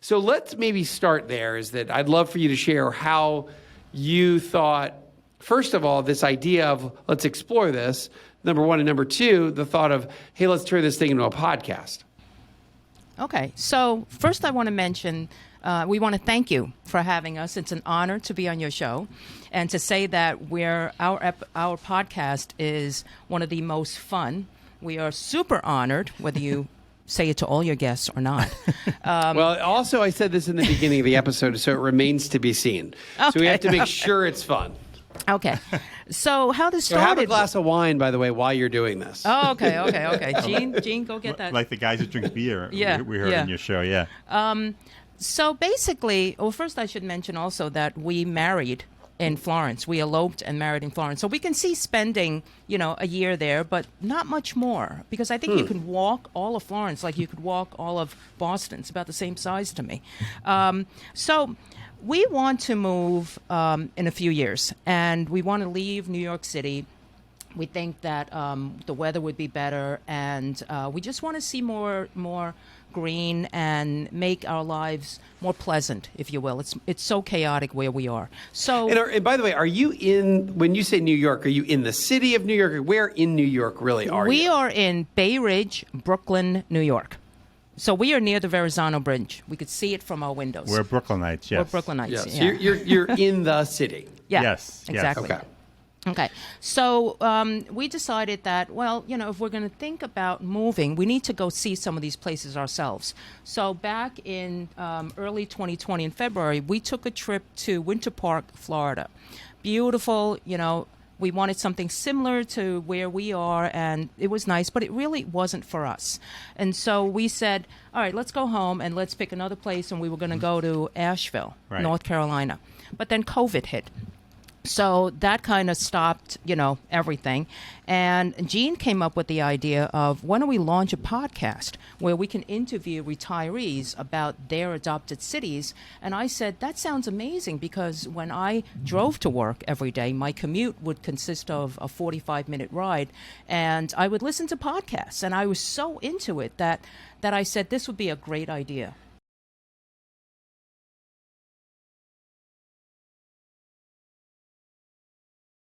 So let's maybe start there, is that I'd love for you to share how you thought, first of all, this idea of let's explore this, number one, and number two, the thought of, hey, let's turn this thing into a podcast. Okay, so first I want to mention, we want to thank you for having us. It's an honor to be on your show, and to say that our podcast is one of the most fun. We are super honored, whether you say it to all your guests or not. Well, also I said this in the beginning of the episode, so it remains to be seen. Okay. So we have to make sure it's fun. Okay, so how this So started... have a glass of wine, by the way, while you're doing this. Oh, okay. Gene, go get that. Like the guys that drink beer. Yeah, we heard in your show, yeah. So basically, well, first I should mention also that we married in Florence. We eloped and married in Florence. So we can see spending, a year there, but not much more. Because I think you can walk all of Florence like you could walk all of Boston. It's about the same size to me. So we want to move in a few years. And we want to leave New York City. We think that the weather would be better. And we just want to see more green and make our lives more pleasant, if you will. It's so chaotic where we are. So, and by the way, are you when you say New York, are you in the city of New York? Or where in New York really are you? We are in Bay Ridge, Brooklyn, New York. So we are near the Verrazano Bridge. We could see it from our windows. We're Brooklynites, yes. We're Brooklynites, Yes. yeah. You're in the city. Yeah, Yes, exactly. Okay. Okay, so we decided that, well, if we're going to think about moving, we need to go see some of these places ourselves. So back in early 2020, in February, we took a trip to Winter Park, Florida. Beautiful, we wanted something similar to where we are, and it was nice, but it really wasn't for us. And so we said, all right, let's go home and let's pick another place, and we were going to go to Asheville, Right. North Carolina. But then COVID hit. So that kind of stopped, everything. And Gene came up with the idea of, why don't we launch a podcast where we can interview retirees about their adopted cities? And I said, that sounds amazing, because when I drove to work every day, my commute would consist of a 45-minute ride, and I would listen to podcasts. And I was so into it that I said this would be a great idea.